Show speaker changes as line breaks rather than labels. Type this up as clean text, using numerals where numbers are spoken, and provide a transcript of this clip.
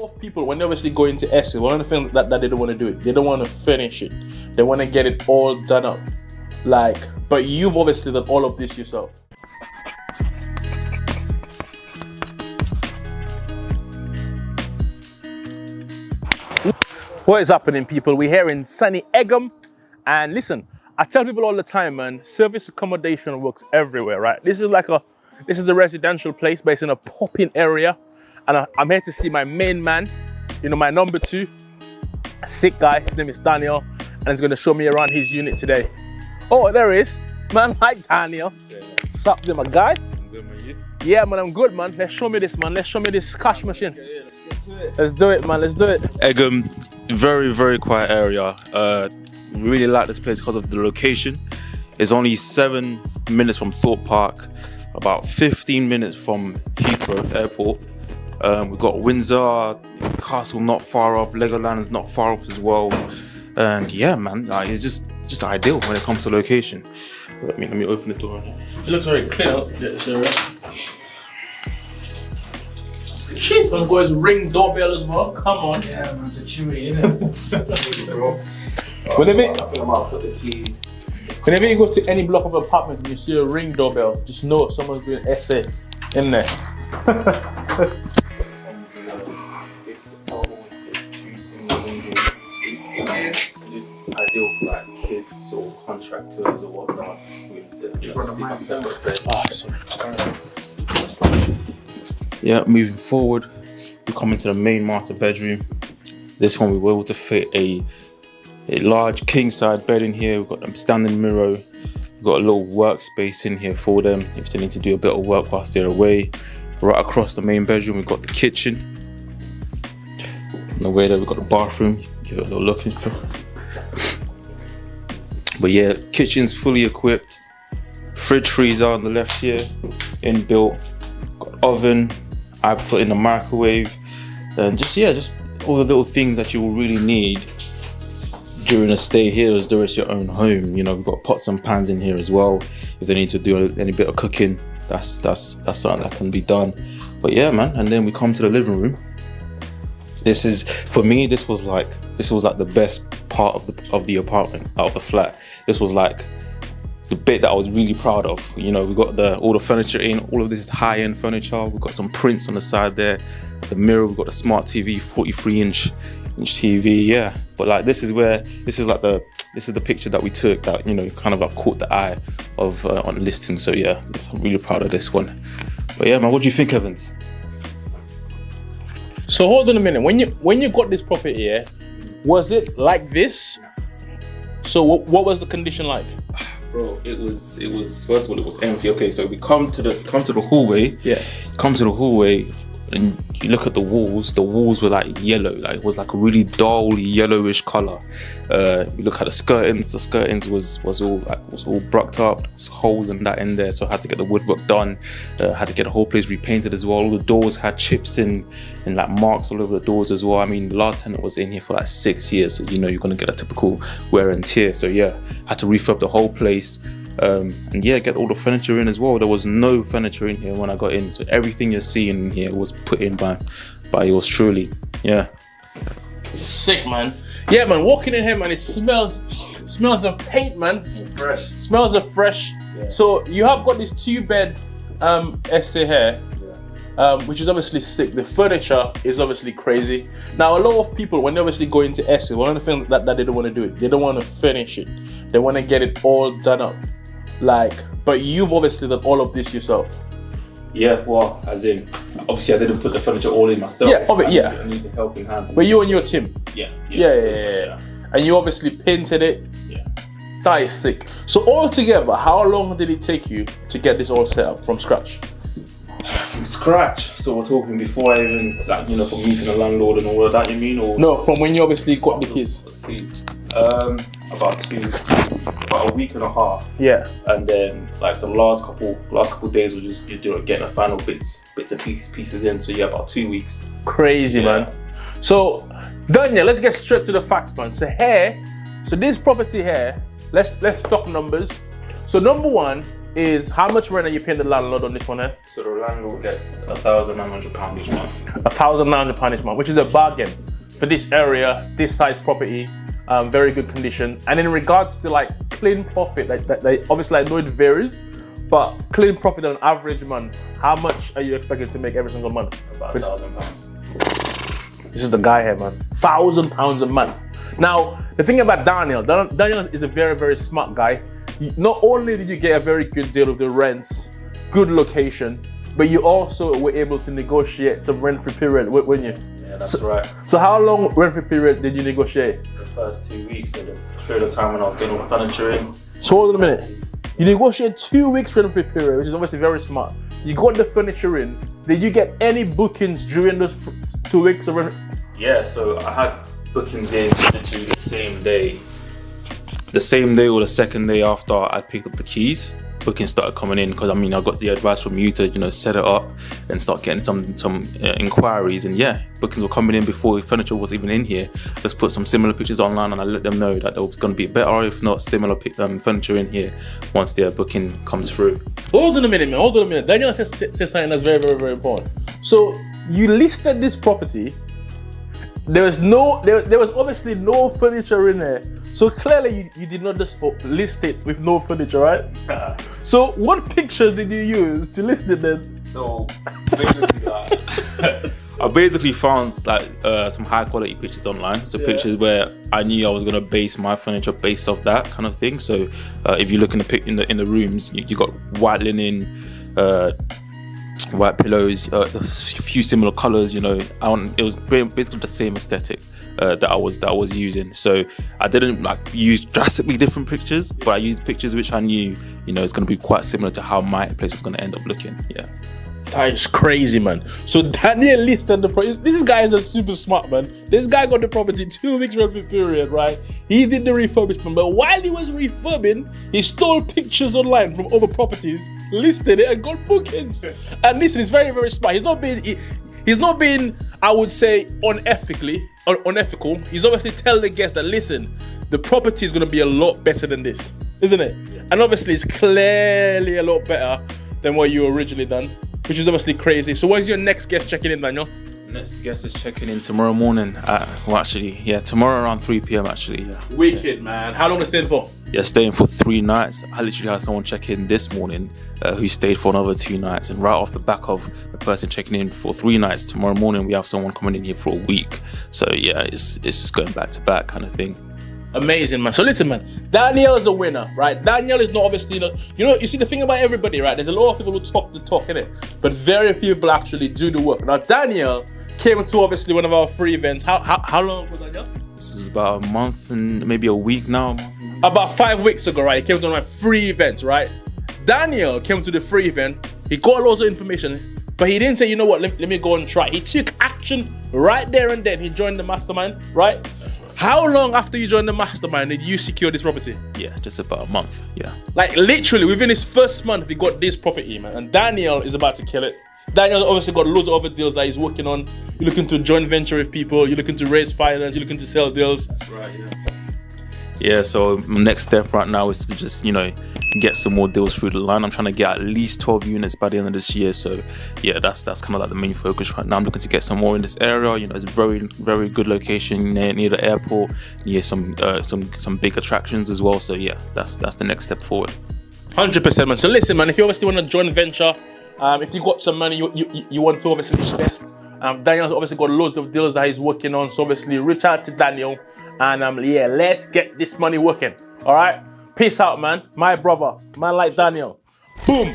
lot of people, when they obviously go into essay, one of the things that they don't want to do it, they don't want to finish it. They want to get it all done up. Like, but you've obviously done all of this yourself. What is happening, people? We're here in sunny Egham, and listen, I tell people all the time, man, service accommodation works everywhere, right? This is a residential place based in a popping area, and I'm here to see my main man, you know, my number two, a sick guy. His name is Daniel, and he's going to show me around his unit today. Oh, there he is, man. Hi, Daniel. Sup, there, my guy.
I'm good, man. You?
Yeah, man, I'm good, man. Let's show me this, man. Let's show me this cash machine.
Okay, yeah, let's get to it.
Let's do it, man. Let's do it.
Egham, very, very quiet area. Really like this place because of the location. It's only 7 minutes from Thorpe Park, about 15 minutes from Heathrow Airport. We've got Windsor Castle not far off, Legoland is not far off as well. And yeah, man, it's just ideal when it comes to location. But, let me open the door.
It looks very clear. This area. Jeez, man, boys, ring doorbell as well. Come on.
Yeah, man, security, innit? Bro.
Whenever
I think I might put the key.
Whenever you go to any block of apartments and you see a ring doorbell, just know someone's doing essay in there.
Ideal for like kids or contractors or whatnot. Yeah, moving forward, we come into the main master bedroom. This one we were able to fit a large king size bed in here. We've got a standing mirror. We've got a little workspace in here for them if they need to do a bit of work whilst they're away. Right across the main bedroom, we've got the kitchen. On the way there, we've got the bathroom. Give it a little look into. But yeah, kitchen's fully equipped. Fridge freezer on the left here, inbuilt. Got oven. I put in the microwave, and just all the little things that you will really need during a stay here as though it's your own home. You know, we've got pots and pans in here as well. If they need to do any bit of cooking, that's something that can be done. But yeah, man, and then we come to the living room. This is, for me, this was like the best part of the apartment, out of the flat. This was like the bit that I was really proud of. You know, we got all the furniture in, all of this is high-end furniture. We've got some prints on the side there. The mirror, we've got the smart TV, 43-inch TV, yeah. But like this is the picture that we took that, you know, kind of like caught the eye of on listing. So yeah, I'm really proud of this one. But yeah, man, what do you think, Evans?
So hold on a minute. When you got this property here, was it like this? So what was the condition like?
Bro, it was first of all, it was empty. Okay, so we come to the hallway. Yeah. Come to the hallway and you look at the walls were like yellow, like it was like a really dull yellowish color. You look at the skirtings was all brucked up, there was holes and that in there, so I had to get the woodwork done. Had to get the whole place repainted as well. All the doors had chips and like marks all over the doors as well. I mean, the last tenant was in here for like 6 years, so you know you're gonna get a typical wear and tear. So yeah, had to refurb the whole place. And yeah, get all the furniture in as well. There was no furniture in here when I got in, so everything you're seeing in here was put in by yours truly. Yeah,
sick, man. Yeah, man, walking in here, man, it smells of paint, man.
It's fresh.
Smells of fresh. Yeah. So you have got this 2-bed essay here, which is obviously sick. The furniture is obviously crazy. Now, a lot of people, when they obviously go into essay, one of the things that they don't want to do it, they don't want to finish it. They want to get it all done up. Like, but you've obviously done all of this yourself.
Yeah, well, as in, obviously I didn't put the furniture all in myself.
Yeah,
I need the helping hands.
But you and your team.
Yeah.
And you obviously painted it.
Yeah.
That is sick. So altogether, how long did it take you to get this all set up from scratch?
From scratch. So we're talking before I even, like, you know, from meeting the landlord and all of that, you mean? Or
no, from when you obviously got the keys.
About a week and a half.
Yeah.
And then like the last couple days were just getting the final bits and pieces in. So yeah, about 2 weeks.
Crazy, man. So Daniel, let's get straight to the facts, man. So this property here, let's talk numbers. So number one, is how much rent are you paying the landlord on this one here?
So the landlord gets £1,900 each month.
£1,900 each month, which is a bargain for this area, this size property, very good condition. And in regards to like clean profit, obviously I know it varies, but clean profit on an average month, how much are you expected to make every single month?
About £1,000.
This is the guy here, man. £1,000 a month. Now, the thing about Daniel is a very, very smart guy. Not only did you get a very good deal of the rents, good location, but you also were able to negotiate some rent-free period, weren't you?
Yeah, that's right.
So how long rent-free period did you negotiate?
The first 2 weeks, so the period of time when I was getting all the furniture in.
So hold on a minute. You negotiated 2 weeks rent-free period, which is obviously very smart. You got the furniture in. Did you get any bookings during those 2 weeks of rent?
Yeah, so I had bookings in literally the same day. The same day or the second day after I picked up the keys, bookings started coming in because I got the advice from you to set it up and start getting some inquiries, and yeah, bookings were coming in before furniture was even in here. Just put some similar pictures online and I let them know that there was going to be better, if not similar furniture in here once their booking comes through.
Hold on a minute, man. Hold on a minute. Daniel says something that's very, very, very important. So you listed this property. There was obviously no furniture in there. So clearly you did not just list it with no furniture, right? So what pictures did you use to list it then?
So basically, I basically found like some high quality pictures online. So pictures where I knew I was gonna base my furniture based off that kind of thing. So if you look in the rooms, you got white linen, white pillows, a few similar colors. It was basically the same aesthetic that I was using. So I didn't use drastically different pictures, but I used pictures which I knew it's going to be quite similar to how my place was going to end up looking. Yeah.
That is crazy, man. So Daniel listed the property. This guy is a super smart man. This guy got the property 2 weeks rent-free period, right? He did the refurbishment, but while he was refurbing, he stole pictures online from other properties, listed it, and got bookings. And listen, he's very, very smart. He's not being, I would say, unethical. He's obviously telling the guests that, listen, the property is going to be a lot better than this, isn't it? Yeah. And obviously, it's clearly a lot better than what you originally done, which is obviously crazy. So when's your next guest checking in, Daniel?
Next guest is checking in tomorrow morning. Tomorrow around 3 p.m. actually. Yeah.
Wicked, man. How long are you staying for?
Yeah, staying for 3 nights. I literally had someone check in this morning who stayed for another 2 nights. And right off the back of the person checking in for 3 nights, tomorrow morning we have someone coming in here for a week. So yeah, it's just going back to back kind of thing.
Amazing, man. So listen, man, Daniel is a winner, right? Daniel is not obviously, you see the thing about everybody, right? There's a lot of people who talk the talk, innit? But very few people actually do the work. Now, Daniel came to obviously one of our free events. How long was Daniel?
This is about a month and maybe a week now.
About 5 weeks ago, right? He came to one of my free events, right? Daniel came to the free event. He got loads of information, but he didn't say, you know what, let me go and try. He took action right there and then. He joined the mastermind, right? How long after you joined the mastermind did you secure this property?
Yeah, just about a month, yeah.
Like literally within his first month, he got this property, man. And Daniel is about to kill it. Daniel obviously got loads of other deals that he's working on. You're looking to joint venture with people. You're looking to raise finance. You're looking to sell deals.
That's right, yeah. Yeah, so my next step right now is to just, get some more deals through the line. I'm trying to get at least 12 units by the end of this year. So yeah, that's kind of like the main focus right now. I'm looking to get some more in this area. It's a very, very good location near the airport, near some big attractions as well. So yeah, that's the next step forward.
100%, man. So listen, man, if you obviously want to join venture, if you got some money you want to obviously invest, Daniel's obviously got loads of deals that he's working on. So obviously reach out to Daniel. And yeah, let's get this money working. All right, peace out, man. My brother, man like Daniel. Boom.